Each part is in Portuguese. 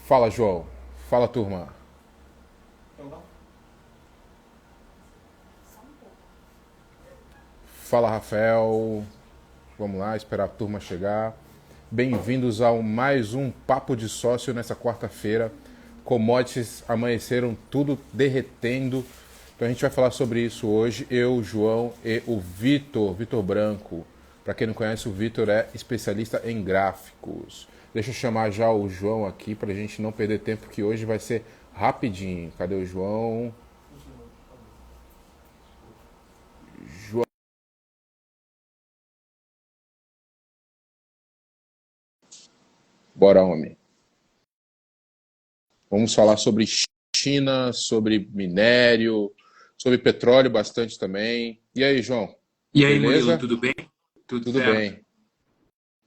Fala, João. Fala, turma. Fala, Rafael. Vamos lá, esperar a turma chegar. Bem-vindos ao mais um Papo de Sócio nessa quarta-feira. Commodities amanheceram tudo derretendo. Então a gente vai falar sobre isso hoje. Eu, o João e o Vitor Branco. Para quem não conhece, o Vitor é especialista em gráficos. Deixa eu chamar já o João aqui para a gente não perder tempo, que hoje vai ser rapidinho. Cadê o João? João. Bora, homem. Vamos falar sobre China, sobre minério, sobre petróleo bastante também. E aí, João? E aí, Murilo, Beleza? tudo bem? Tudo Tudo certo. bem.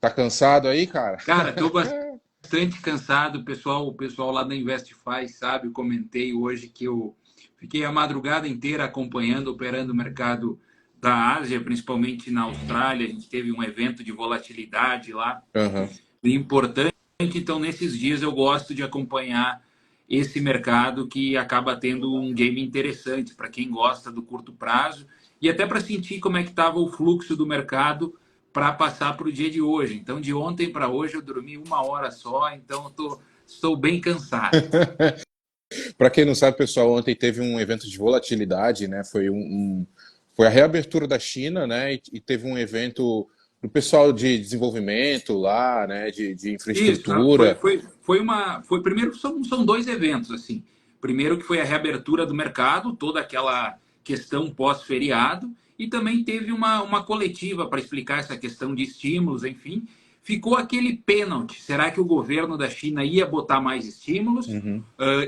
Tá cansado aí, cara? Cara, estou bastante cansado. O pessoal lá da Investify sabe, eu comentei hoje que eu fiquei a madrugada inteira acompanhando, operando o mercado da Ásia, principalmente na Austrália. A gente teve um evento de volatilidade lá Aham. importante. Então, nesses dias eu gosto de acompanhar esse mercado que acaba tendo um game interessante para quem gosta do curto prazo e até para sentir como é que estava o fluxo do mercado para passar para o dia de hoje. Então, de ontem para hoje eu dormi 1 hora só, então estou bem cansado. Para quem não sabe, pessoal, ontem teve um evento de volatilidade, né? Foi a reabertura da China, né? E teve um evento do pessoal de desenvolvimento lá, né? De Isso, foi, infraestrutura. foi, foi uma. Foi primeiro, são dois eventos, assim. Primeiro que foi a reabertura do mercado, toda aquela questão pós-feriado, e também teve uma coletiva para explicar essa questão de estímulos, enfim. Ficou aquele pênalti. Será que o governo da China ia botar mais estímulos? Uhum.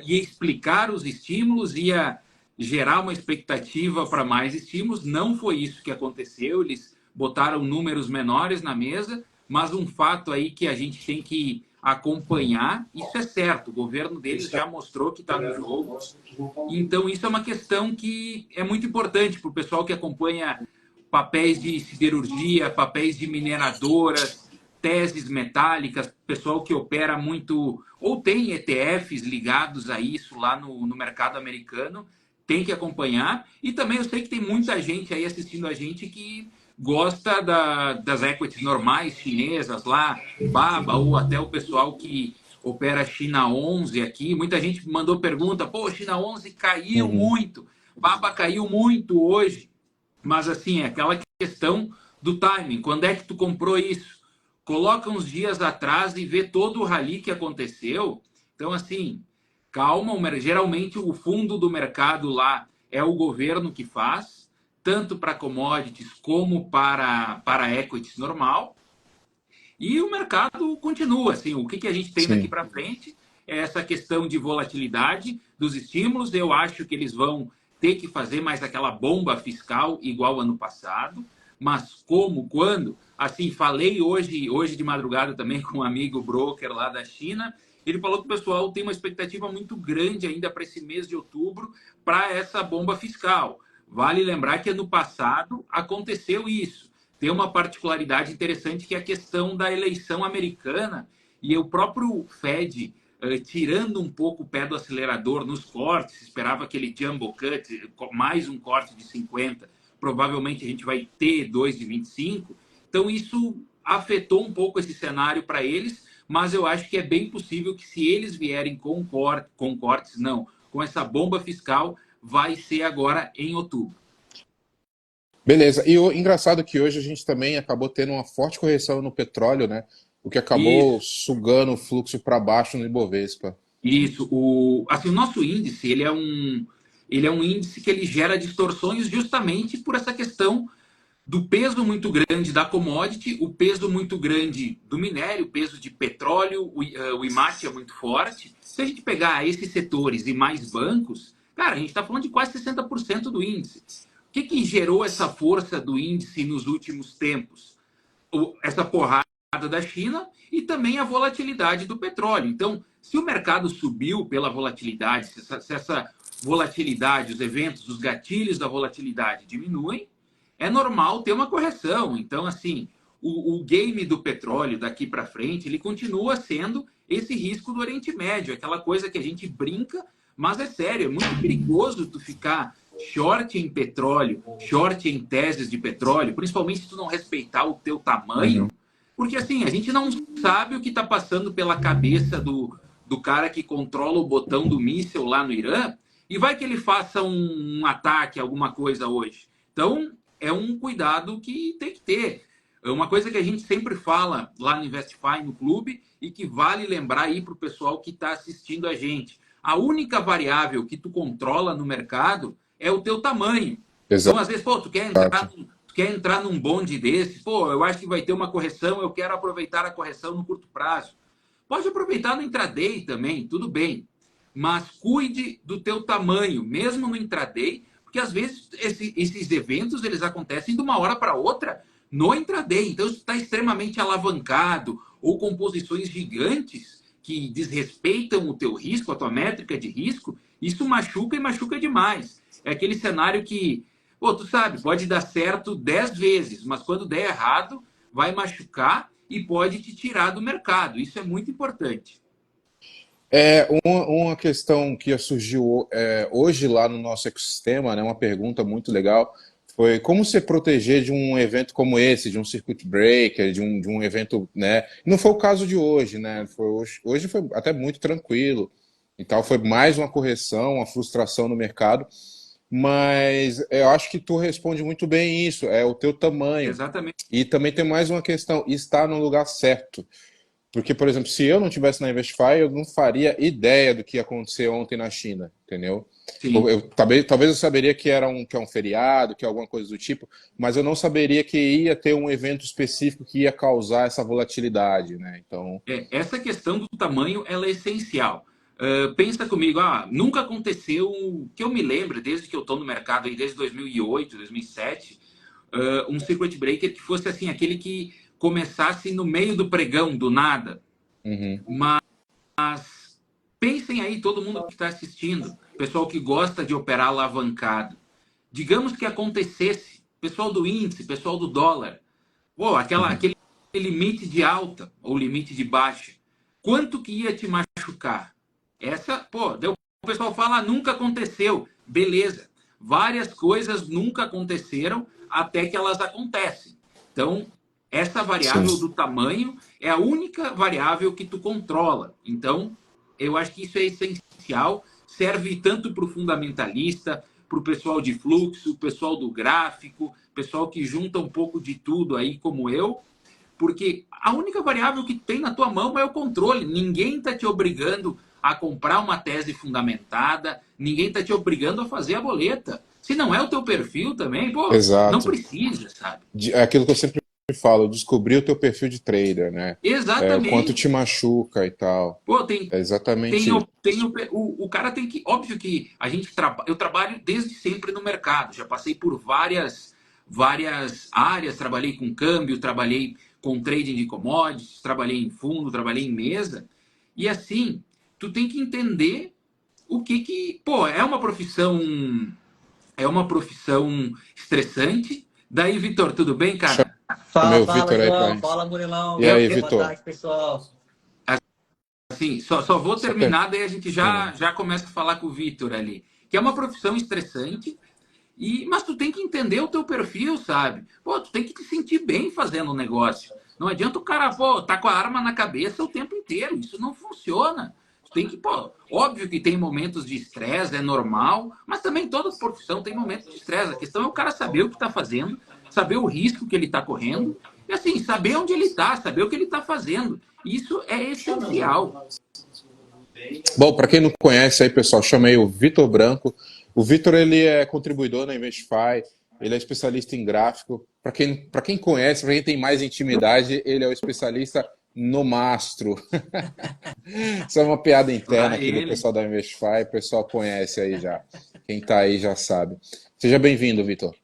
Ia explicar os estímulos, ia gerar uma expectativa para mais estímulos? Não foi isso que aconteceu. Eles botaram números menores na mesa, mas um fato aí que a gente tem que acompanhar, isso é certo, o governo deles já mostrou que está no jogo, então isso é uma questão que é muito importante para o pessoal que acompanha papéis de siderurgia, papéis de mineradoras, teses metálicas, pessoal que opera muito, ou tem ETFs ligados a isso lá no mercado americano, tem que acompanhar. E também eu sei que tem muita gente aí assistindo a gente que gosta das equities normais chinesas lá, Baba, ou até o pessoal que opera China 11 aqui. Muita gente mandou pergunta, pô, China 11 caiu Uhum. muito, Baba caiu muito hoje. Mas assim, é aquela questão do timing. Quando é que tu comprou isso? Coloca uns dias atrás e vê todo o rally que aconteceu. Então, assim, calma. Geralmente o fundo do mercado lá é o governo que faz, tanto para commodities como para equities normal. E o mercado continua. Assim, o que a gente tem daqui Sim. para frente é essa questão de volatilidade dos estímulos. Eu acho que eles vão ter que fazer mais aquela bomba fiscal igual ano passado. Mas como, quando? Assim, falei hoje de madrugada também com um amigo broker lá da China. Ele falou que o pessoal tem uma expectativa muito grande ainda para esse mês de outubro, para essa bomba fiscal. Vale lembrar que ano passado aconteceu isso. Tem uma particularidade interessante que é a questão da eleição americana e o próprio Fed tirando um pouco o pé do acelerador nos cortes, esperava aquele jumbo cut, mais um corte de 50, provavelmente a gente vai ter dois de 25. Então isso afetou um pouco esse cenário para eles, mas eu acho que é bem possível que se eles vierem com cortes, não, com essa bomba fiscal, vai ser agora em outubro. Beleza. E o engraçado é que hoje a gente também acabou tendo uma forte correção no petróleo, né? O que acabou Isso. sugando o fluxo para baixo no Ibovespa. Isso, o nosso índice, ele é um índice que ele gera distorções justamente por essa questão do peso muito grande da commodity, o peso muito grande do minério, o peso de petróleo, o IMAT é muito forte. Se a gente pegar esses setores e mais bancos, cara, a gente está falando de quase 60% do índice. O que gerou essa força do índice nos últimos tempos? Essa porrada da China e também a volatilidade do petróleo. Então, se o mercado subiu pela volatilidade, se essa volatilidade, os eventos, os gatilhos da volatilidade diminuem, é normal ter uma correção. Então, assim, o game do petróleo daqui para frente, ele continua sendo esse risco do Oriente Médio, aquela coisa que a gente brinca, mas é sério, é muito perigoso tu ficar short em petróleo, short em teses de petróleo, principalmente se tu não respeitar o teu tamanho, porque assim, a gente não sabe o que está passando pela cabeça do cara que controla o botão do míssil lá no Irã, e vai que ele faça um ataque, alguma coisa hoje. Então, é um cuidado que tem que ter. É uma coisa que a gente sempre fala lá no Investify, no clube, e que vale lembrar aí para o pessoal que está assistindo a gente. A única variável que tu controla no mercado é o teu tamanho. Exato. Então, às vezes, pô, tu quer entrar num bonde desse, pô, eu acho que vai ter uma correção, eu quero aproveitar a correção no curto prazo. Pode aproveitar no intraday também, tudo bem. Mas cuide do teu tamanho, mesmo no intraday, porque às vezes esses eventos eles acontecem de uma hora para outra no intraday. Então, se está extremamente alavancado ou com posições gigantes que desrespeitam o teu risco, a tua métrica de risco, isso machuca e machuca demais. É aquele cenário que, pô, tu sabe, pode dar certo 10 vezes, mas quando der errado, vai machucar e pode te tirar do mercado. Isso é muito importante. Uma questão que surgiu hoje lá no nosso ecossistema, né, uma pergunta muito legal, foi como se proteger de um evento como esse, de um circuit breaker, de um evento, né? Não foi o caso de hoje, né? Hoje foi até muito tranquilo e tal, foi mais uma correção, uma frustração no mercado, mas eu acho que tu responde muito bem isso, é o teu tamanho. Exatamente. E também tem mais uma questão, estar no lugar certo. Porque, por exemplo, se eu não tivesse na Investify, eu não faria ideia do que ia acontecer ontem na China, entendeu? Sim. Talvez eu saberia que é um feriado, que é alguma coisa do tipo, mas eu não saberia que ia ter um evento específico que ia causar essa volatilidade, né? Então, Essa questão do tamanho ela é essencial. Pensa comigo, nunca aconteceu que eu me lembre, desde que eu estou no mercado, aí, desde 2008, 2007, um circuit breaker que fosse assim, aquele que começasse no meio do pregão, do nada. Mas pensem aí, todo mundo que está assistindo, pessoal que gosta de operar alavancado. Digamos que acontecesse, pessoal do índice, pessoal do dólar, pô, aquele limite de alta ou limite de baixa, quanto que ia te machucar? O pessoal fala, nunca aconteceu. Beleza. Várias coisas nunca aconteceram até que elas acontecem. Então, essa sim. variável do tamanho é a única variável que tu controla. Então, eu acho que isso é essencial, serve tanto para o fundamentalista, para o pessoal de fluxo, pessoal do gráfico, pessoal que junta um pouco de tudo aí, como eu, porque a única variável que tem na tua mão é o controle. Ninguém está te obrigando a comprar uma tese fundamentada, ninguém está te obrigando a fazer a boleta. Se não é o teu perfil também, pô, não Exato. precisa, sabe? É aquilo que eu sempre falo, descobrir o teu perfil de trader, né? O quanto te Exatamente. machuca e tal. Pô, É exatamente isso. o cara tem que. Óbvio que eu trabalho desde sempre no mercado, já passei por várias áreas, trabalhei com câmbio, trabalhei com trading de commodities, trabalhei em fundo, trabalhei em mesa. E assim, tu tem que entender o que. Pô, é uma profissão estressante. Daí, Vitor, tudo bem, cara? Chamei Fala, o fala, Vitor aí João. para. Fala, Murilão. E Eu, aí, Boa Vitor? tarde, pessoal. Assim, só vou Só terminar, daí a gente termina. já começa a falar com o Vitor ali. Que é uma profissão estressante, mas tu tem que entender o teu perfil, sabe? Pô, tu tem que te sentir bem fazendo o negócio. Não adianta o cara, pô, tá com a arma na cabeça o tempo inteiro. Isso não funciona. Tu tem que, pô, óbvio que tem momentos de estresse, é normal, mas também toda profissão tem momentos de estresse. A questão é o cara saber o que tá fazendo, saber o risco que ele tá correndo, e assim, saber onde ele tá, saber o que ele tá fazendo. Isso é essencial. Bom, para quem não conhece aí, pessoal, chamei o Vitor Branco. O Vitor, ele é contribuidor na Investify, ele é especialista em gráfico. Para quem conhece, para quem tem mais intimidade, ele é o especialista no mastro. Isso é uma piada interna Lá aqui do ele. pessoal da Investify, o pessoal conhece aí já. Quem está aí já sabe. Seja bem-vindo, Vitor.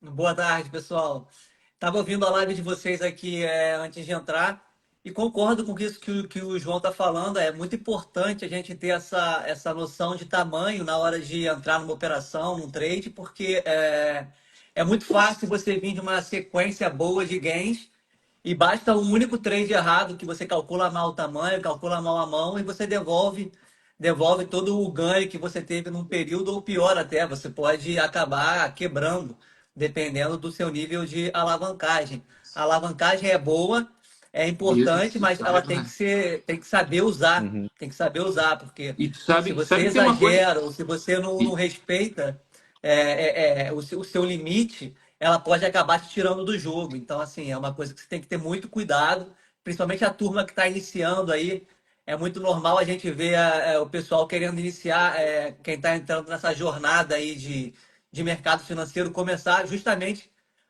Boa tarde, pessoal. Estava ouvindo a live de vocês aqui antes de entrar e concordo com isso que o João está falando. É muito importante a gente ter essa noção de tamanho na hora de entrar numa operação, num trade, porque é muito fácil você vir de uma sequência boa de gains e basta um único trade errado que você calcula mal o tamanho, calcula mal a mão e você devolve todo o ganho que você teve num período, ou pior até, você pode acabar quebrando, dependendo do seu nível de alavancagem. A alavancagem é boa, é importante, Isso mas é ela verdade. tem que saber usar, Uhum. tem que saber usar, porque E tu se você sabe que tem uma coisa. exagera ou se você não e- respeita o seu limite, ela pode acabar te tirando do jogo. Então, assim, é uma coisa que você tem que ter muito cuidado, principalmente a turma que está iniciando aí. É muito normal a gente ver o pessoal querendo iniciar, quem está entrando nessa jornada aí de mercado financeiro, começar justamente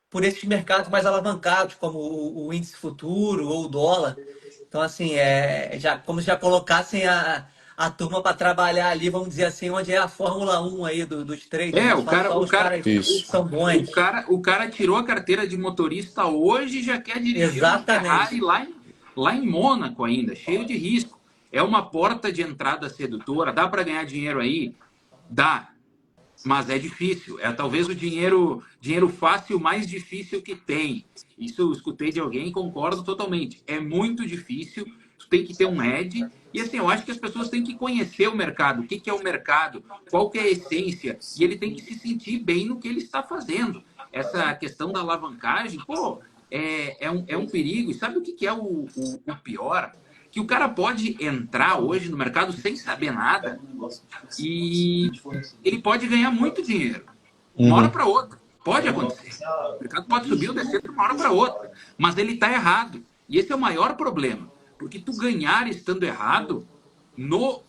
por esses mercados mais alavancados, como o índice futuro ou o dólar. Então, assim, como se já colocassem a turma para trabalhar ali, vamos dizer assim, onde é a Fórmula 1 aí dos traders, É, né? o cara, Só o os cara, caras que Isso. são bons. o cara tirou a carteira de motorista hoje e já quer dirigir uma Ferrari Exatamente. lá em Mônaco ainda, cheio de risco. É uma porta de entrada sedutora. Dá para ganhar dinheiro aí? Dá, mas é difícil. É talvez o dinheiro fácil mais difícil que tem. Isso eu escutei de alguém e concordo totalmente. É muito difícil. Tu tem que ter um edge. E assim, eu acho que as pessoas têm que conhecer o mercado. O que é o mercado? Qual que é a essência? E ele tem que se sentir bem no que ele está fazendo. Essa questão da alavancagem, pô, é um perigo. E sabe o que é o pior? Que o cara pode entrar hoje no mercado sem saber nada e ele pode ganhar muito dinheiro, uma hora Uhum. para outra. Pode acontecer. O mercado pode subir ou descer de uma hora para outra, mas ele está errado. E esse é o maior problema, porque tu ganhar estando errado, no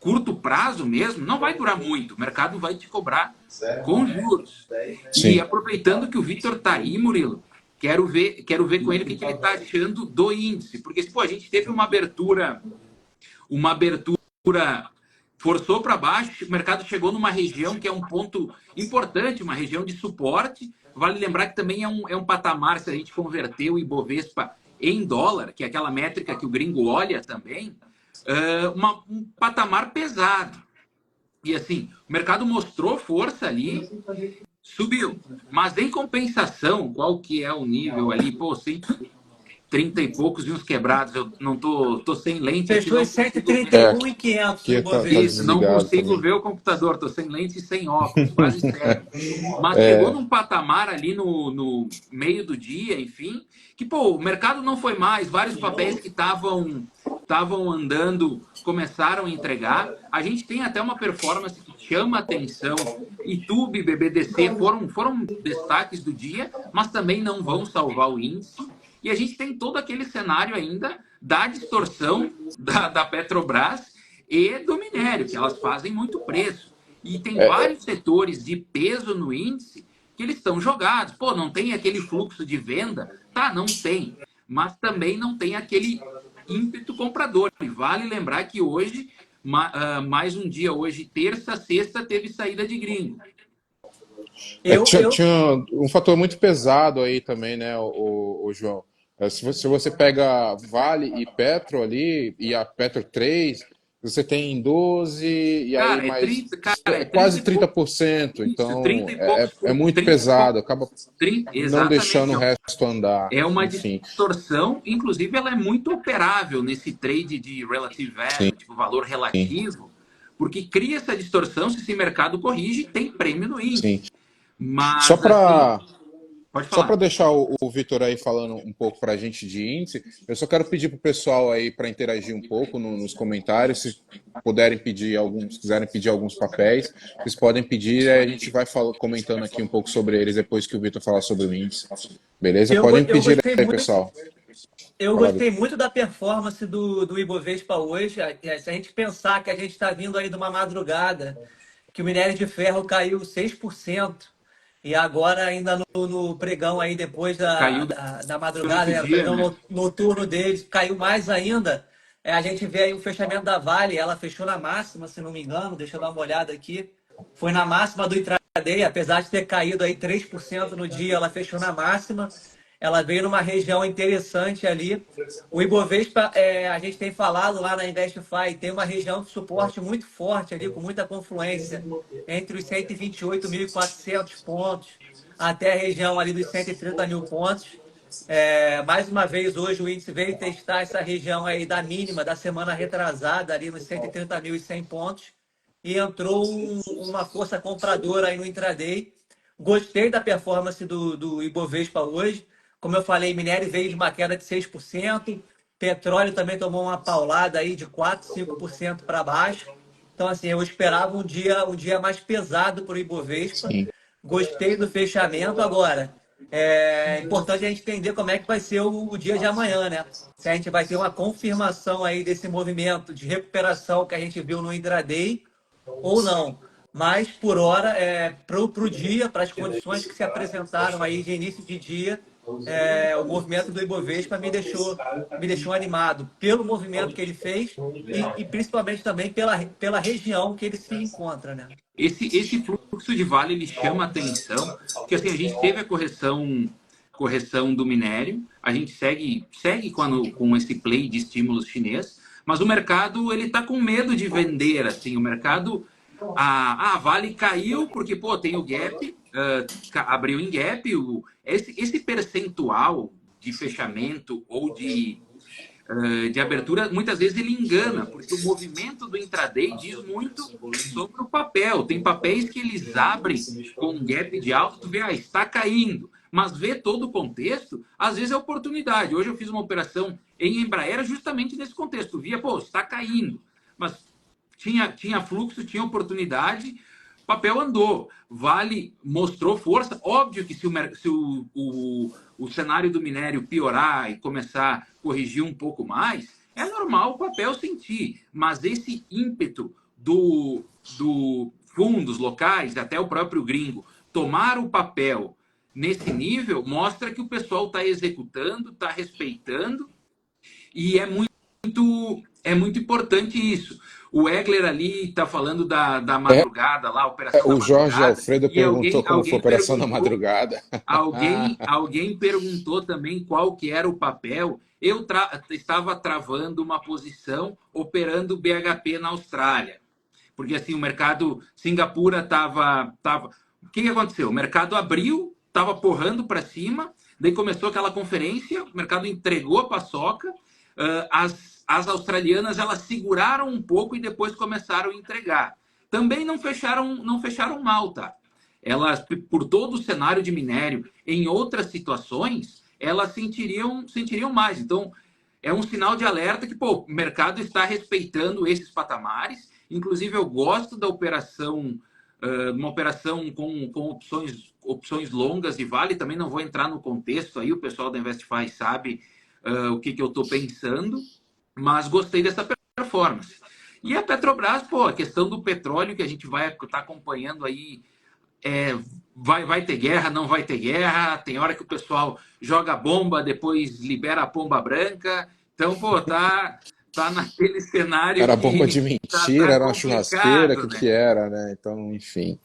curto prazo mesmo, não vai durar muito. O mercado vai te cobrar com juros. E Sim. aproveitando que o Vitor está aí, Murilo, quero ver com ele o que ele está achando do índice. Porque pô, a gente teve uma abertura forçou para baixo, o mercado chegou numa região que é um ponto importante, uma região de suporte. Vale lembrar que também é um patamar, se a gente converter o Ibovespa em dólar, que é aquela métrica que o gringo olha também, um patamar pesado. E assim, o mercado mostrou força ali, subiu. Mas em compensação, qual que é o nível ali? Pô, 130 e poucos e uns quebrados. Eu não tô sem lente aqui, Fechou em não cento e consigo trinta ver. e É, um e quinhentos o aqui tá Isso, Ibovespa. não desligado consigo também. ver o computador, tô sem lente e sem óculos, quase cego. Mas chegou É, num patamar ali no meio do dia, enfim, que pô, o mercado não foi mais, vários papéis que estavam andando começaram a entregar. A gente tem até uma performance que chama atenção. YouTube, BBDC foram destaques do dia, mas também não vão salvar o índice. E a gente tem todo aquele cenário ainda da distorção da Petrobras e do minério, que elas fazem muito preço. E tem é, vários setores de peso no índice que eles estão jogados. Pô, não tem aquele fluxo de venda? Tá, não tem. Mas também não tem aquele ímpeto comprador. E vale lembrar que hoje, mais um dia, hoje, terça, sexta, teve saída de gringo. Eu, eu, tinha um fator muito pesado aí também, né, o João? Se você pega Vale e Petro ali, e a Petro 3, você tem 12, e aí mais Cara, é 30 quase e poucos. 30%. Isso, Então 30 e poucos, é muito 30 e pesado, poucos. acaba 30, não deixando exatamente. o resto andar. É uma Enfim, distorção, inclusive ela é muito operável nesse trade de relative sim, value, tipo valor sim, relativo, porque cria essa distorção se esse mercado corrige, tem prêmio no sim. índice. Só Mas assim, para pode Só para falar. deixar o Vitor aí falando um pouco para a gente de índice, eu só quero pedir para o pessoal aí para interagir um pouco nos comentários, se puderem pedir alguns, se quiserem pedir alguns papéis, vocês podem pedir, aí a gente vai comentando aqui um pouco sobre eles depois que o Vitor falar sobre o índice. Beleza? Podem eu pedir gostei aí, muito. pessoal. Eu Fala, Vitor. gostei muito da performance do Ibovespa hoje. Se a gente pensar que a gente está vindo aí de uma madrugada, que o minério de ferro caiu 6%, e agora ainda no pregão aí depois Caiu da madrugada, durante o né, o dia, pregão né? noturno deles caiu mais ainda. A gente vê aí o fechamento da Vale, ela fechou na máxima, se não me engano, deixa eu dar uma olhada aqui. Foi na máxima do intraday, apesar de ter caído aí 3% no dia, ela fechou na máxima. Ela veio numa região interessante ali. O Ibovespa, a gente tem falado lá na Investify, tem uma região de suporte muito forte ali, com muita confluência, entre os 128.400 pontos até a região ali dos 130 mil pontos. Mais uma vez, hoje o índice veio testar essa região aí da mínima da semana retrasada, ali nos 130.100 pontos, e entrou uma força compradora aí no intraday. Gostei da performance do Ibovespa hoje. Como eu falei, minério veio de uma queda de 6%, petróleo também tomou uma paulada aí de 4, 5% para baixo. Então, assim, eu esperava um dia mais pesado para o Ibovespa. Sim. Gostei do fechamento. Agora, é importante a gente entender como é que vai ser o dia de amanhã, né? Se a gente vai ter uma confirmação aí desse movimento de recuperação que a gente viu no intraday ou não. Mas, por hora, para o dia, para as condições que se apresentaram aí de início de dia, o movimento do Ibovespa me deixou animado pelo movimento que ele fez e principalmente também pela região que ele se encontra, né? Esse fluxo de Vale ele chama atenção, porque assim, a gente teve a correção do minério, a gente segue com esse play de estímulos chinês, mas o mercado ele está com medo de vender, assim, o mercado, a Vale caiu porque, pô, tem o gap, abriu em gap, esse percentual de fechamento ou de abertura, muitas vezes ele engana, porque o movimento do intraday diz muito sobre o papel. Tem papéis que eles abrem com um gap de alta, tu vê, está caindo. Mas vê todo o contexto, às vezes é oportunidade. Hoje eu fiz uma operação em Embraer justamente nesse contexto. Via, pô, está caindo. Mas tinha fluxo, tinha oportunidade, o papel andou. Vale mostrou força. Óbvio que se o cenário do minério piorar e começar a corrigir um pouco mais, é normal o papel sentir. Mas esse ímpeto do fundos locais, até o próprio gringo, tomar o papel nesse nível, mostra que o pessoal está executando, está respeitando, e é muito importante isso. O Egler ali está falando da madrugada lá, a operação da O Jorge madrugada. Alfredo E perguntou como foi a operação da perguntou, madrugada. alguém perguntou também qual que era o papel. Eu estava travando uma posição operando BHP na Austrália. Porque assim, o mercado Singapura estava. O que aconteceu? O mercado abriu, estava porrando para cima, daí começou aquela conferência, o mercado entregou a paçoca, as australianas elas seguraram um pouco e depois começaram a entregar. Também não fecharam mal, tá? Elas, por todo o cenário de minério, em outras situações, elas sentiriam mais. Então, é um sinal de alerta que, pô, o mercado está respeitando esses patamares. Inclusive, eu gosto da operação, uma operação com opções longas de Vale. Também não vou entrar no contexto aí, o pessoal da Investify sabe o que eu estou pensando, mas gostei dessa performance. E a Petrobras, pô, a questão do petróleo que a gente vai estar acompanhando aí, vai ter guerra, não vai ter guerra, tem hora que o pessoal joga bomba, depois libera a pomba branca. Então, pô, tá naquele cenário Era bomba que de mentira, era uma churrasqueira, o complicado, que né? que era, né? Então, enfim.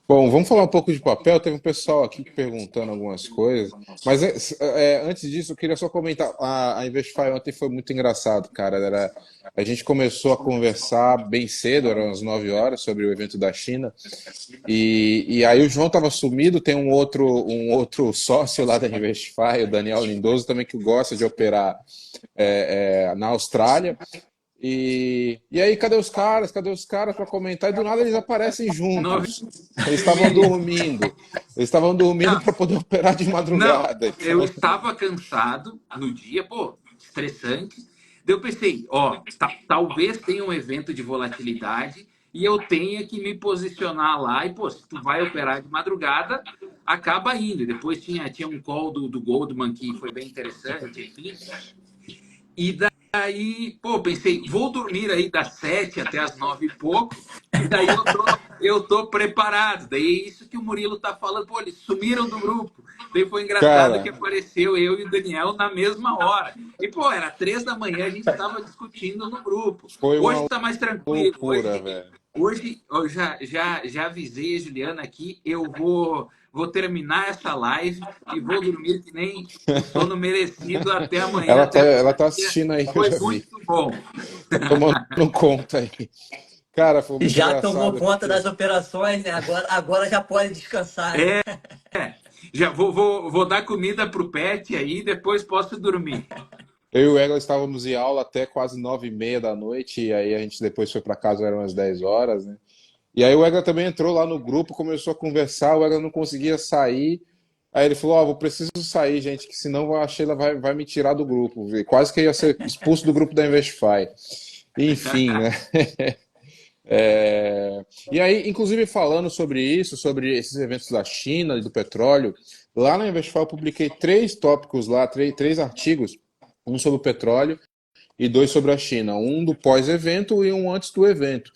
Bom, vamos falar um pouco de papel. Teve um pessoal aqui perguntando algumas coisas, mas antes disso, eu queria só comentar. A Investify ontem foi muito engraçado, cara. A gente começou a conversar bem cedo, eram as 9 horas, sobre o evento da China, e aí o João estava sumido. Tem um outro sócio lá da Investify, o Daniel Lindoso, também que gosta de operar na Austrália. E aí, cadê os caras? Cadê os caras para comentar? E do nada eles aparecem Nove juntos. Eles e estavam meia. dormindo. Eles estavam dormindo para poder operar de Não, madrugada. eu Então, estava cansado no dia, pô, estressante. Daí eu pensei, ó, talvez tenha um evento de volatilidade e eu tenha que me posicionar lá. E, pô, se tu vai operar de madrugada, acaba indo. E depois tinha um call do Goldman que foi bem interessante, enfim. E daí, pô, pensei, vou dormir aí das 7 até as 9 e pouco, e daí eu tô preparado. Daí é isso que o Murilo tá falando, pô, eles sumiram do grupo. Daí foi engraçado que cara, apareceu eu e o Daniel na mesma hora. E, pô, era 3 da manhã, a gente estava discutindo no grupo. foi Hoje uma tá mais tranquilo. loucura, velho. Hoje eu já avisei a Juliana aqui, eu vou terminar essa live e vou dormir que nem o sono merecido até amanhã, Ela tá, até ela tá porque assistindo aí, eu foi já vi. muito bom. Tá tomando conta aí. Cara, foi muito Já tomou engraçado conta porque das operações, né? Agora já pode descansar, né? É, Já vou dar comida pro pet aí, depois posso dormir. Eu e o Egla estávamos em aula até quase 9h30 da noite, e aí a gente depois foi para casa, eram umas 10 horas, né? E aí o Egla também entrou lá no grupo, começou a conversar, o Egla não conseguia sair. Aí ele falou, ó, vou preciso sair, gente, que senão a Sheila vai me tirar do grupo. E quase que ia ser expulso do grupo da Investify. Enfim, né? E aí, inclusive falando sobre isso, sobre esses eventos da China e do petróleo, lá na Investify eu publiquei 3 tópicos lá, três artigos, um sobre o petróleo e 2 sobre a China, um do pós-evento e um antes do evento.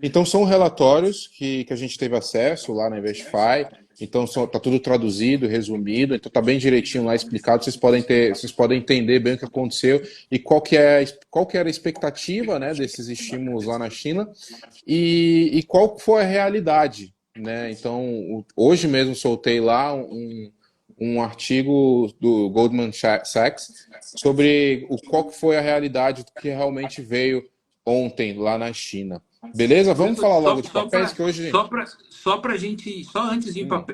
Então são relatórios que a gente teve acesso lá na Investify, então está tudo traduzido, resumido, então está bem direitinho lá explicado, vocês podem entender bem o que aconteceu e qual que era a expectativa, né, desses estímulos lá na China e qual foi a realidade, né? Então hoje mesmo soltei lá um artigo do Goldman Sachs sobre qual que foi a realidade do que realmente veio ontem lá na China. Beleza? Vamos falar logo de papéis, que hoje. Só para gente, só antes de ir para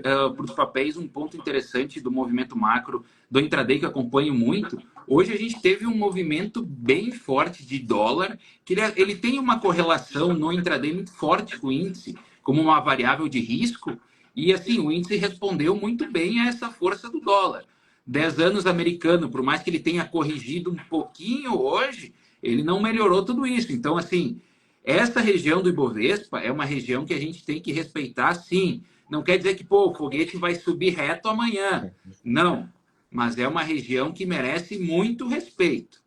os papéis, um ponto interessante do movimento macro do intraday que eu acompanho muito. Hoje a gente teve um movimento bem forte de dólar, que ele tem uma correlação no intraday muito forte com o índice, como uma variável de risco, e assim, o índice respondeu muito bem a essa força do dólar. 10 anos americano, por mais que ele tenha corrigido um pouquinho hoje, ele não melhorou tudo isso. Então, assim, essa região do Ibovespa é uma região que a gente tem que respeitar, sim. Não quer dizer que o foguete vai subir reto amanhã. Não. Mas é uma região que merece muito respeito.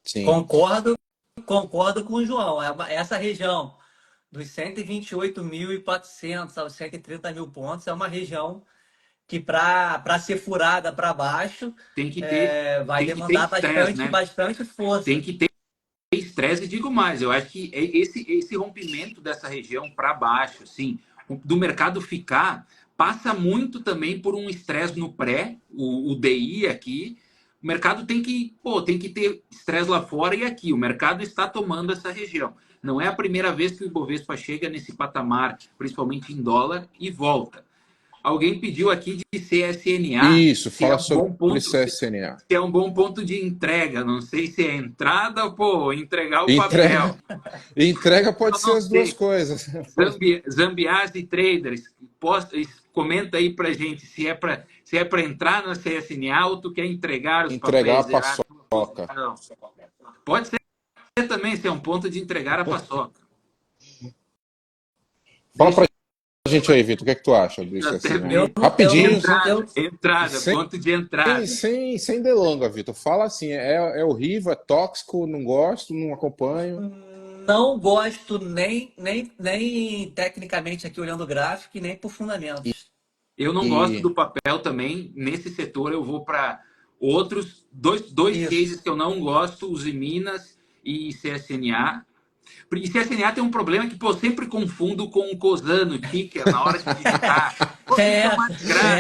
Sim. Concordo com o João. Essa região dos 128.400 aos 130 mil pontos é uma região que para ser furada para baixo tem que ter, vai demandar bastante força. Tem que ter estresse, e digo mais, eu acho que esse rompimento dessa região para baixo, assim, do mercado ficar, passa muito também por um estresse no pré, o DI aqui. O mercado tem que ter estresse lá fora e aqui. O mercado está tomando essa região. Não é a primeira vez que o Ibovespa chega nesse patamar, principalmente em dólar, e volta. Alguém pediu aqui de CSNA. Isso, fala sobre CSNA. Que é um bom ponto de entrega. Não sei se é entrada ou entregar o papel. Entrega pode ser as duas coisas. Zambiase Traders, comenta aí pra gente se é para entrar na CSNA ou tu quer entregar os entregar papéis. A paçoca. Não. Pode ser também, se é um ponto de entregar a paçoca. Fala pra gente aí, Vitor, o que é que tu acha disso? Rapidinho. Ponto de entrada. Sem delonga, Vitor. Fala assim, é horrível, é tóxico, não gosto, não acompanho. Não gosto nem tecnicamente aqui olhando o gráfico e nem por fundamentos. Eu não gosto do papel também. Nesse setor eu vou para outros dois cases que eu não gosto, os Minas e CSNA. E CSNA tem um problema que eu sempre confundo com o Cosano, Ticker, na hora de digitar.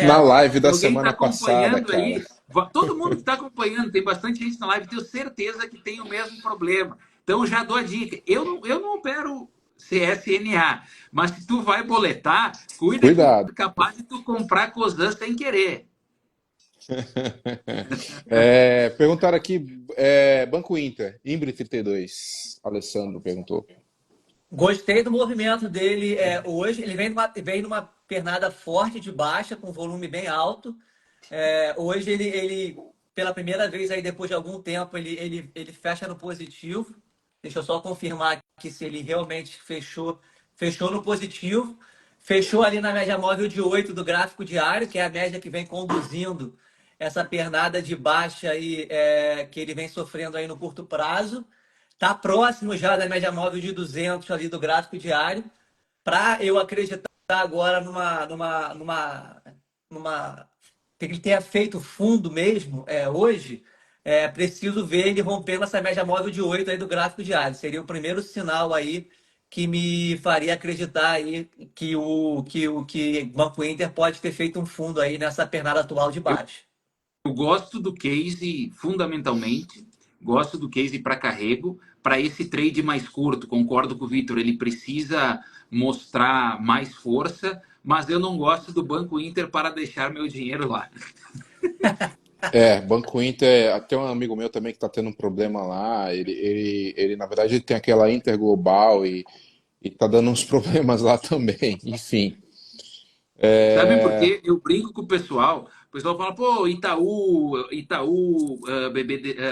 Na live da semana passada, cara. Aí, todo mundo que está acompanhando, tem bastante gente na live, tenho certeza que tem o mesmo problema. Então, eu já dou a dica. Eu não opero CSNA, mas se tu vai boletar, cuidado. Que é capaz de tu comprar Cosan sem querer. Perguntaram aqui, Banco Inter, Imbre 32. Alessandro perguntou. Gostei do movimento dele hoje. Ele vem numa pernada forte de baixa, com volume bem alto. Hoje ele, pela primeira vez, aí, depois de algum tempo, ele fecha no positivo. Deixa eu só confirmar aqui se ele realmente fechou no positivo. Fechou ali na média móvel de 8 do gráfico diário, que é a média que vem conduzindo essa pernada de baixa aí, que ele vem sofrendo aí no curto prazo. Está próximo já da média móvel de 200 ali do gráfico diário. Para eu acreditar agora que ele tenha feito fundo mesmo hoje, preciso ver ele rompendo essa média móvel de 8 aí do gráfico diário. Seria o primeiro sinal aí que me faria acreditar aí que o Banco Inter pode ter feito um fundo aí nessa pernada atual de baixo. Eu gosto do case fundamentalmente, gosto do case para carrego, para esse trade mais curto, concordo com o Vitor, ele precisa mostrar mais força, mas eu não gosto do Banco Inter para deixar meu dinheiro lá. Banco Inter, até um amigo meu também que está tendo um problema lá, ele na verdade ele tem aquela Inter Global e tá dando uns problemas lá também, enfim. Sabe por É, quê? Eu brinco com o pessoal fala, pô, Itaú,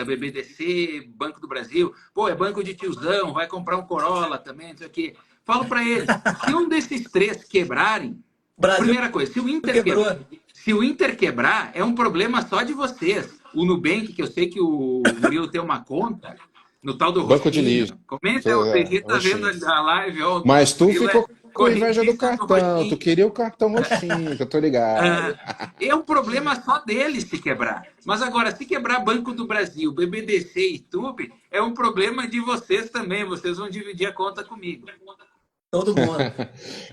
BBDC, Banco do Brasil, pô, é banco de tiozão, vai comprar um Corolla também, não sei o quê. Falo para eles, se um desses três quebrarem, O Brasil primeira coisa, quebrou. se o Inter quebrar, é um problema só de vocês. O Nubank, que eu sei que o Murilo tem uma conta, no tal do banco de Roxinho. lixo, Comenta, o PG tá vendo roxinho. a live, ó, o Mas tu Murilo é ficou com inveja do correntista do cartão, tu Roxinho. queria o cartão roxinho, que eu tô ligado. Ah, é um problema só deles se quebrar. Mas agora, se quebrar Banco do Brasil, BBDC e YouTube, é um problema de vocês também. Vocês vão dividir a conta comigo. Todo mundo.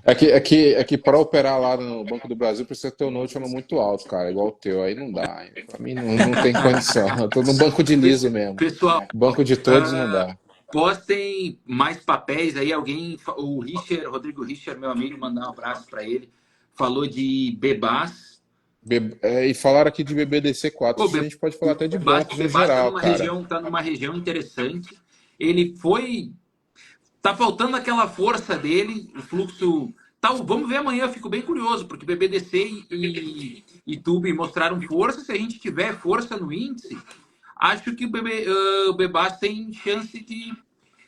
É que para operar lá no Banco do Brasil precisa ter um notional muito alto, cara, igual o teu. Aí não dá. Pra mim não tem condição. Eu tô no banco de liso mesmo. Pessoal, Banco de todos não dá. postem mais papéis aí. O Richard, Rodrigo Richard, meu amigo, mandar um abraço para ele. Falou de Bebas. E falaram aqui de BBDC 4. O Isso a gente pode falar até de Bebas, o bancos no Bebas geral, cara. tá numa região interessante. Ele foi. Tá faltando aquela força dele, o fluxo. Tal, vamos ver amanhã, eu fico bem curioso, porque BBDC e Tube mostraram força. Se a gente tiver força no índice, acho que o Bebas tem chance de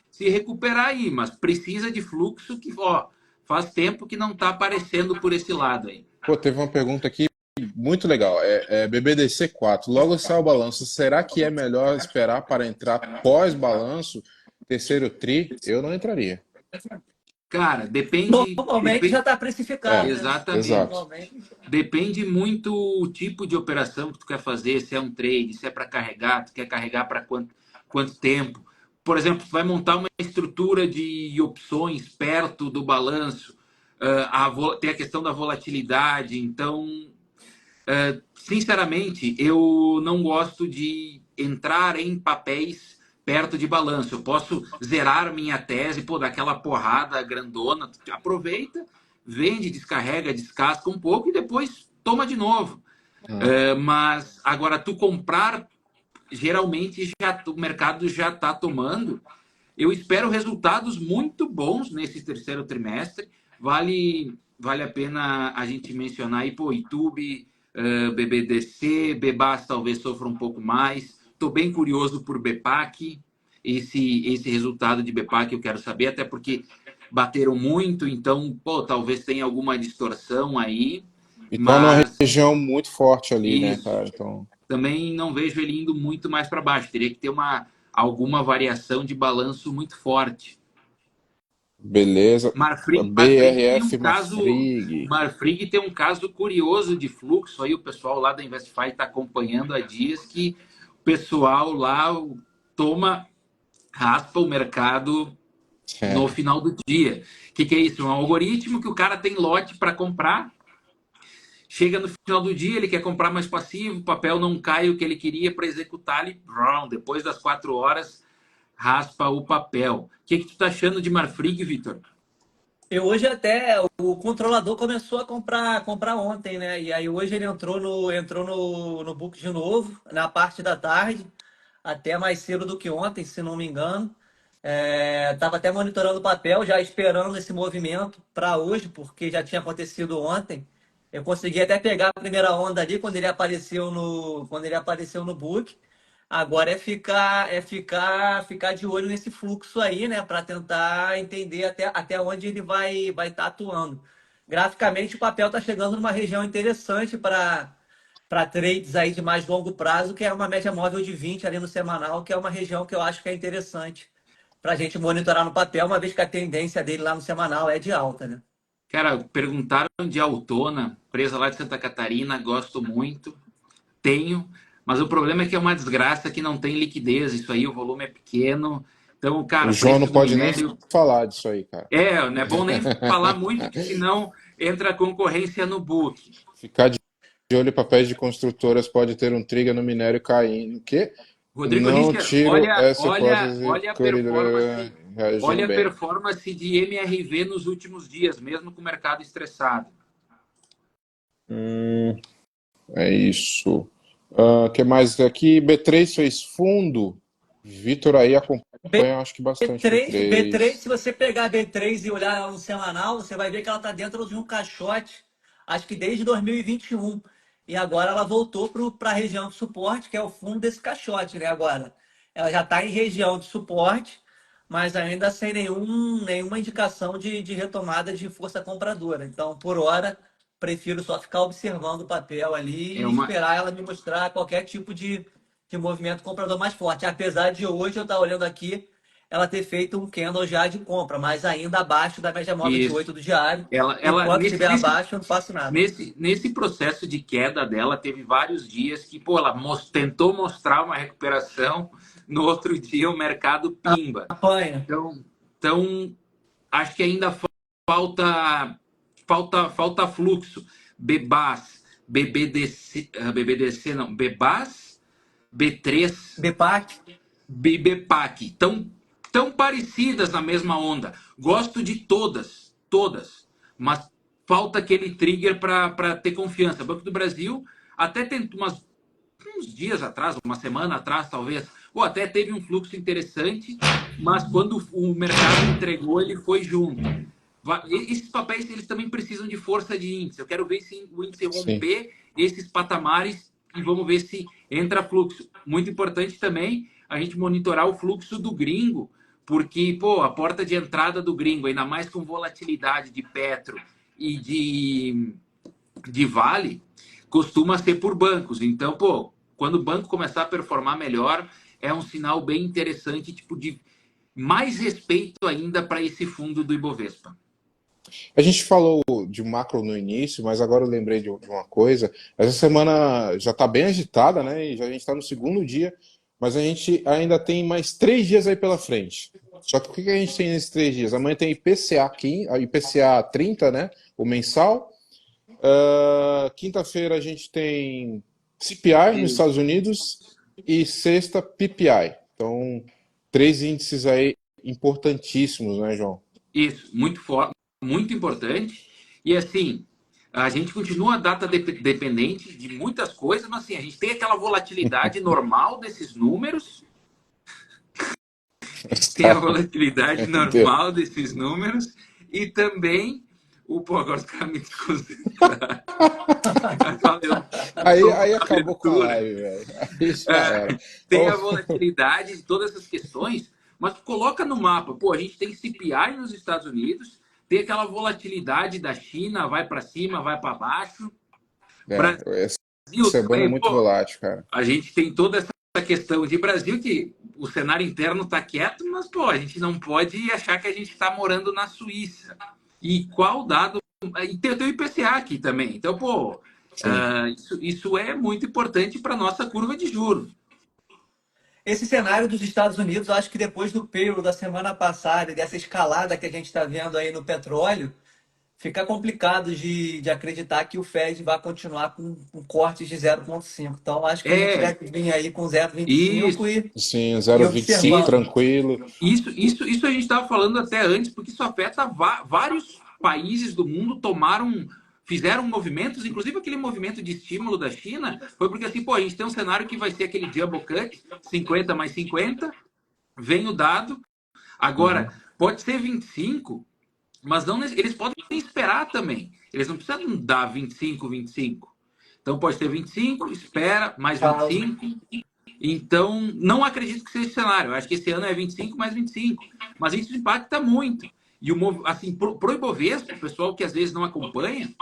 se recuperar aí, mas precisa de fluxo que, ó, faz tempo que não tá aparecendo por esse lado aí. Pô, teve uma pergunta aqui muito legal. BBDC 4. Logo sai o balanço. Será que é melhor esperar para entrar pós-balanço? Terceiro tri? Eu não entraria. Cara, Normalmente já está precificado, né? Exatamente. Exato. Normalmente. Depende muito o tipo de operação que tu quer fazer, se é um trade, se é para carregar, tu quer carregar para quanto tempo. Por exemplo, tu vai montar uma estrutura de opções perto do balanço, tem a questão da volatilidade. Então, sinceramente, eu não gosto de entrar em papéis perto de balanço. Eu posso zerar minha tese, pô, daquela porrada grandona, tu aproveita, vende, descarrega, descasca um pouco e depois toma de novo. Mas agora tu comprar, geralmente o mercado já está tomando. Eu espero resultados muito bons nesse terceiro trimestre. Vale a pena a gente mencionar aí, pô, YouTube, BBDC, Bebas talvez sofra um pouco mais. Estou bem curioso por Bepac. Esse resultado de Bepac eu quero saber, até porque bateram muito, então, pô, talvez tenha alguma distorção aí. E tá numa Mas região muito forte ali, né, isso, cara? Então, também não vejo ele indo muito mais para baixo. Teria que ter alguma variação de balanço muito forte. beleza. Marfrig tem BRF um caso, Marfrig. Marfrig tem um caso curioso de fluxo. Aí o pessoal lá da Investify está acompanhando há dias que o pessoal lá raspa o mercado no final do dia. O que é isso? Um algoritmo que o cara tem lote para comprar. Chega no final do dia, ele quer comprar mais passivo, o papel não cai o que ele queria para executar, ele, depois das 4 horas, raspa o papel. O que tu tá achando de Marfrig, Vitor? Eu hoje até, o controlador começou a comprar ontem, né? E aí hoje ele entrou no book de novo, na parte da tarde, até mais cedo do que ontem, se não me engano. Tava até monitorando o papel, já esperando esse movimento para hoje, porque já tinha acontecido ontem. Eu consegui até pegar a primeira onda ali quando ele apareceu no book. Agora ficar de olho nesse fluxo aí, né, para tentar entender até onde ele vai estar atuando. Graficamente, o papel está chegando numa região interessante para trades aí de mais longo prazo, que é uma média móvel de 20 ali no semanal, que é uma região que eu acho que é interessante para a gente monitorar no papel, uma vez que a tendência dele lá no semanal é de alta, né? Cara, perguntaram de Autona, empresa lá de Santa Catarina, gosto muito, tenho, mas o problema é que é uma desgraça que não tem liquidez, isso aí, o volume é pequeno. Então, O cara, João não preço do pode nem minério. falar disso aí, cara. Não é bom nem falar muito, que senão entra concorrência no book. Ficar de olho em papéis de construtoras pode ter um trigger no minério caindo. O quê? Rodrigo Não Richter, tiro olha, essa olha, hipótese. olha a performance, Reagindo olha a bem. performance de MRV nos últimos dias, mesmo com o mercado estressado. Hum, é isso. Que mais aqui? B3 fez fundo. Vitor aí acompanha, acho que bastante B3, B3. se você pegar a B3 e olhar ela no semanal, você vai ver que ela está dentro de um caixote, acho que desde 2021. E agora ela voltou para a região de suporte, que é o fundo desse caixote, né? Agora, ela já está em região de suporte, mas ainda sem nenhuma indicação de retomada de força compradora. Então, por hora, prefiro só ficar observando o papel ali É e uma, esperar ela me mostrar qualquer tipo de movimento comprador mais forte. Apesar de hoje eu estar olhando aqui, ela ter feito um candle já de compra, mas ainda abaixo da média móvel de isso. 8 do diário. Ela Enquanto estiver abaixo, eu não faço nada. nesse processo de queda dela, teve vários dias que, pô, ela tentou mostrar uma recuperação, no outro dia o mercado pimba. Apanha. Então acho que ainda falta falta fluxo. Bebas, BBDC não, Bebas, B3, BPAC. BBPAC, tão parecidas na mesma onda. Gosto de todas, todas, mas falta aquele trigger para ter confiança. Banco do Brasil até tentou uns dias atrás, uma semana atrás, talvez, ou até teve um fluxo interessante, mas quando o mercado entregou, ele foi junto. Esses papéis eles também precisam de força de índice. Eu quero ver se o índice Sim. romper esses patamares e vamos ver se entra fluxo. Muito importante também a gente monitorar o fluxo do gringo, porque pô, a porta de entrada do gringo, ainda mais com volatilidade de Petro e de Vale, costuma ser por bancos. Então, pô, quando o banco começar a performar melhor, é um sinal bem interessante, tipo de mais respeito ainda para esse fundo do Ibovespa. A gente falou de macro no início, mas agora eu lembrei de uma coisa. Essa semana já está bem agitada, né? E a gente está no segundo dia, mas a gente ainda tem mais 3 dias aí pela frente. Só que o que a gente tem nesses 3 dias? Amanhã tem IPCA aqui, a IPCA 30, né? O mensal. Quinta-feira a gente tem CPI nos Estados Unidos e sexta PPI. Então, 3 índices aí importantíssimos, né, João? Isso, muito forte, muito importante. E assim, a gente continua data dependente de muitas coisas, mas assim, a gente tem aquela volatilidade normal desses números, tem a volatilidade normal desses números e também o pô, agora os caras me desconcentraram. Aí acabou com a live, velho. Aí já era. Tem a volatilidade de todas essas questões, mas coloca no mapa. Pô, a gente tem CPI nos Estados Unidos, tem aquela volatilidade da China, vai para cima, vai para baixo. Essa Brasil semana é também, muito pô, volátil, cara. a gente tem toda essa questão de Brasil que o cenário interno está quieto, mas pô, a gente não pode achar que a gente está morando na Suíça. E qual dado? E tem o IPCA aqui também. Então, pô, isso é muito importante para nossa curva de juros. Esse cenário dos Estados Unidos, eu acho que depois do payroll da semana passada e dessa escalada que a gente está vendo aí no petróleo, fica complicado de acreditar que o Fed vai continuar com cortes de 0,5. Então, acho que a gente É, deve vir aí com 0,25 isso. Sim, e 0,25 observando. tranquilo. Isso a gente estava falando até antes, porque isso afeta vários países do mundo fizeram movimentos, inclusive aquele movimento de estímulo da China, foi porque assim, pô, a gente tem um cenário que vai ser aquele jumbo cut, 50 mais 50, vem o dado, agora pode ser 25, mas não, eles podem esperar também, eles não precisam dar 25, 25. Então pode ter 25, espera, mais 25. Então, não acredito que seja esse cenário. Eu acho que esse ano é 25 mais 25. Mas isso impacta muito. E assim, pro Ibovespa, o pessoal que às vezes não acompanha,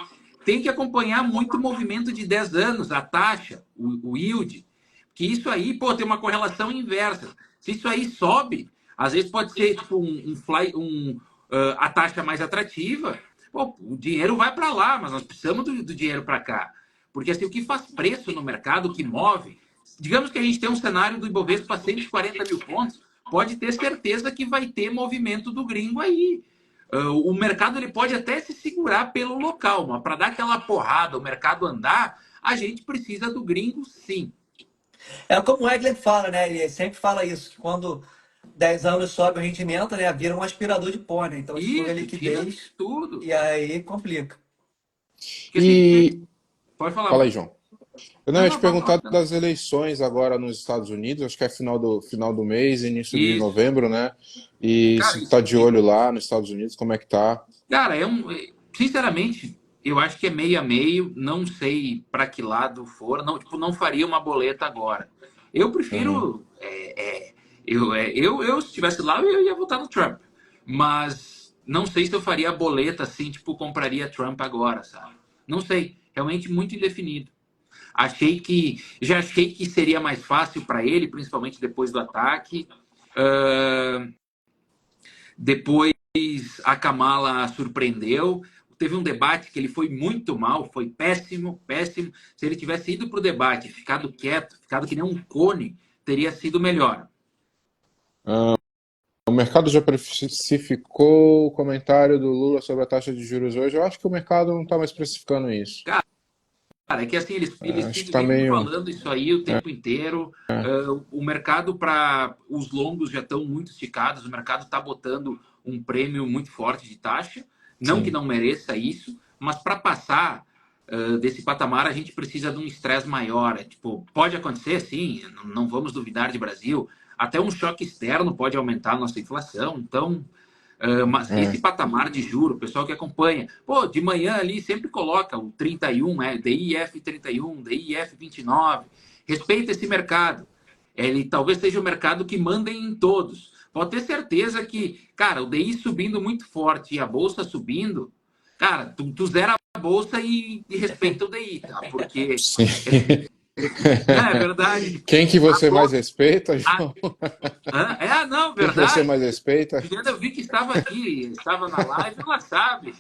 tem que acompanhar muito o movimento de 10 anos, a taxa, o yield. Que isso aí, pô, tem uma correlação inversa. Se isso aí sobe, às vezes pode ser tipo a taxa mais atrativa, pô, o dinheiro vai para lá, mas nós precisamos do dinheiro para cá. Porque assim, o que faz preço no mercado, o que move, digamos que a gente tem um cenário do Ibovespa para 140 mil pontos, pode ter certeza que vai ter movimento do gringo aí. O mercado ele pode até se segurar pelo local, mas para dar aquela porrada, o mercado andar, a gente precisa do gringo sim. É como o Egler fala, né? Ele sempre fala isso, que quando 10 anos sobe o rendimento, né? Vira um aspirador de pó, né? Então suga a Isso, tira liquidez tudo. e aí complica. Porque assim, E Pode falar, Fala aí, Bruno. João. Eu não Não, ia te não, pode perguntar falar. das eleições agora nos Estados Unidos, acho que é final do mês, início de Isso. novembro, né? E Cara, se tá de olho lá nos Estados Unidos, como é que tá? cara, sinceramente, eu acho que é meio a meio, não sei para que lado for, não, tipo, não faria uma boleta agora. Eu Uhum. prefiro, eu se estivesse lá, eu ia votar no Trump, mas não sei se eu faria a boleta assim, tipo, compraria Trump agora, sabe? Não sei, realmente muito indefinido. Já achei que seria mais fácil para ele, principalmente depois do ataque. Uh, Depois a Kamala surpreendeu. Teve um debate que ele foi muito mal, foi péssimo, péssimo. Se ele tivesse ido para o debate, ficado quieto, ficado que nem um cone, teria sido melhor. O mercado já precificou o comentário do Lula sobre a taxa de juros hoje. Eu acho que o mercado não está mais precificando isso. Cara, é que assim, eles Acho que está vivem meio. falando isso aí o tempo inteiro. O mercado para os longos já estão muito esticados, o mercado está botando um prêmio muito forte de taxa. Não que Sim. não mereça isso, mas para passar desse patamar a gente precisa de um estresse maior. Tipo, pode acontecer, sim, não vamos duvidar de Brasil. Até um choque externo pode aumentar a nossa inflação. Então, mas esse É. patamar de juro, o pessoal que acompanha, pô, de manhã ali sempre coloca o 31, DIF 31, DIF 29. Respeita esse mercado. Ele talvez seja o mercado que manda em todos. Pode ter certeza que, cara, o DI subindo muito forte e a bolsa subindo, cara, tu zera a bolsa e respeita o DI, tá? Porque Sim. não é verdade. Tipo, Quem que a, você mais to- respeita, a, João? não, Quem que você verdade. mais respeita? Juliana, eu vi que estava aqui, estava na live, ela sabe.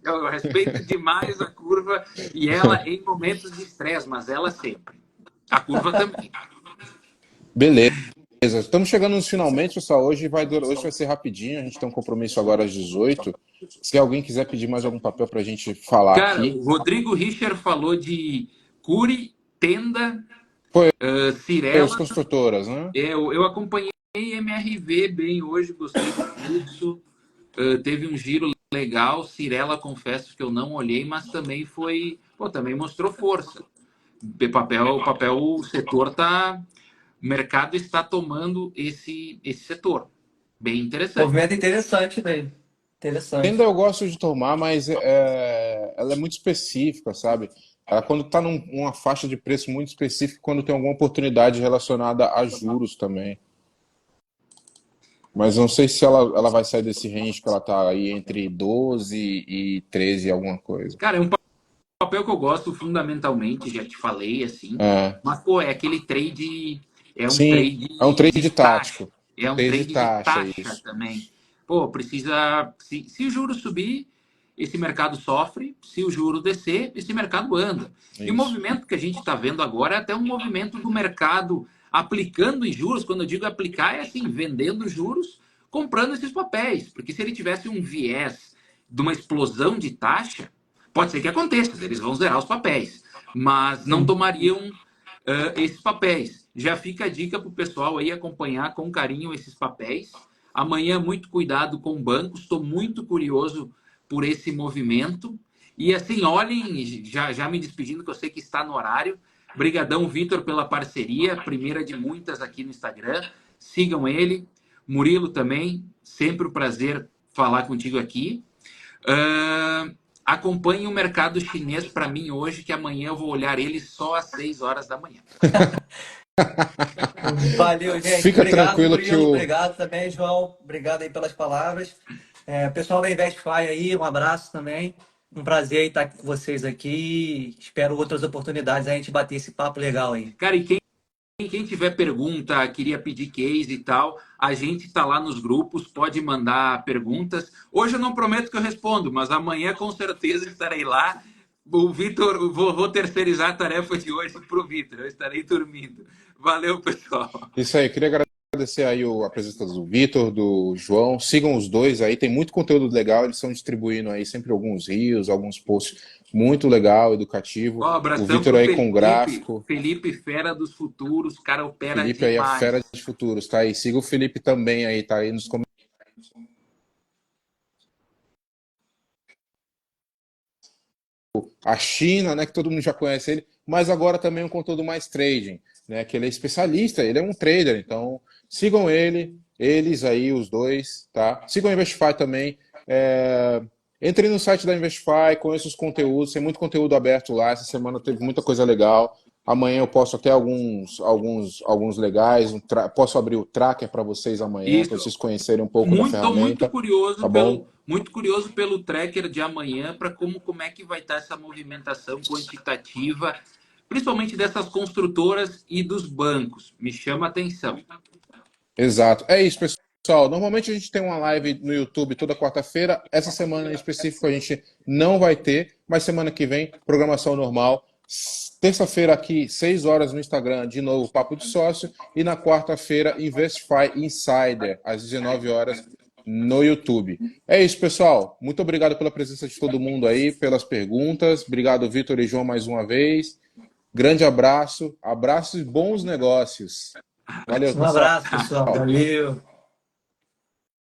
Eu respeito demais a curva e ela em momentos de estresse, mas ela sempre. A curva também. Beleza. Estamos chegando nos finalmente, pessoal. Hoje vai ser rapidinho. A gente tem um compromisso agora às 18. Se alguém quiser pedir mais algum papel para a gente falar Cara, aqui, o Rodrigo Richer falou de Cury, Tenda, foi as Cirela. construtoras, né? Eu acompanhei MRV bem hoje, gostei do fluxo. Teve um giro legal. Cirela, confesso que eu não olhei, mas também foi. Pô, também mostrou força. O setor tá. O mercado está tomando esse setor. Bem interessante. Movimento interessante mesmo. Tenda Interessante. eu gosto de tomar, mas ela é muito específica, sabe? Ela quando está numa faixa de preço muito específica, quando tem alguma oportunidade relacionada a juros também. Mas não sei se ela vai sair desse range que ela tá aí entre 12 e 13 alguma coisa. Cara, é um papel que eu gosto fundamentalmente, já te falei assim. É, Mas, pô, é aquele trade. É um sim, trade é um de trade taxa. tático. É um Trade trade de taxa, taxa isso. também. Pô, precisa. Se o juro subir, esse mercado sofre. Se o juro descer, esse mercado anda. E o Isso. movimento que a gente está vendo agora é até um movimento do mercado aplicando em juros. Quando eu digo aplicar, é assim, vendendo juros, comprando esses papéis. Porque se ele tivesse um viés de uma explosão de taxa, pode ser que aconteça, eles vão zerar os papéis, mas não Sim. tomariam esses papéis. Já fica a dica para o pessoal aí acompanhar com carinho esses papéis. Amanhã, muito cuidado com bancos, estou muito curioso por esse movimento. E assim, olhem, já me despedindo, que eu sei que está no horário. Brigadão, Vitor, pela parceria, primeira de muitas aqui no Instagram. Sigam ele. Murilo também, sempre um prazer falar contigo aqui. Acompanhe o mercado chinês para mim hoje, que amanhã eu vou olhar ele só às 6 horas da manhã. Valeu, gente. Fica Obrigado, tranquilo que Murilo. o. Obrigado também, João. Obrigado aí pelas palavras. Pessoal da Investify aí, um abraço também. Um prazer aí estar com vocês aqui. Espero outras oportunidades a gente bater esse papo legal aí. Cara, e quem tiver pergunta, queria pedir case e tal, a gente está lá nos grupos, pode mandar perguntas. Hoje eu não prometo que eu respondo, mas amanhã com certeza estarei lá. O Vitor, vou terceirizar a tarefa de hoje para o Vitor, eu estarei dormindo. Valeu, pessoal. Isso aí, queria agradecer aí a presença do Vitor, do João. Sigam os dois aí, tem muito conteúdo legal, eles estão distribuindo aí sempre alguns rios, alguns posts muito legal, educativo. Um O abração Vitor pro aí com Felipe. gráfico. Felipe, fera dos futuros, cara opera Felipe aí é fera demais. de futuros, tá aí. Siga o Felipe também aí, tá aí nos comentários. a China, né, que todo mundo já conhece ele, mas agora também um conteúdo mais trading, né, que ele é especialista, ele é um trader, então sigam eles aí, os dois, tá? Sigam o Investify também, entrem no site da Investify, conheçam os conteúdos, tem muito conteúdo aberto lá, essa semana teve muita coisa legal, amanhã eu posto até alguns legais, posso abrir o tracker para vocês amanhã, para Isso. vocês conhecerem um pouco da Estou muito ferramenta, curioso tá bom? pelo tracker de amanhã para como é que vai estar essa movimentação quantitativa, principalmente dessas construtoras e dos bancos. Me chama a atenção. Exato. É isso, pessoal. Normalmente a gente tem uma live no YouTube toda quarta-feira. Essa semana em específico a gente não vai ter, mas semana que vem, programação normal. Terça-feira aqui, 6 horas no Instagram, de novo, Papo de Sócio. E na quarta-feira, Investify Insider, às 19 horas, no YouTube. É isso, pessoal. Muito obrigado pela presença de todo mundo aí, pelas perguntas. Obrigado, Vitor e João, mais uma vez. Grande abraço. Abraço e bons negócios. Valeu, Um pessoal. abraço, pessoal. Valeu.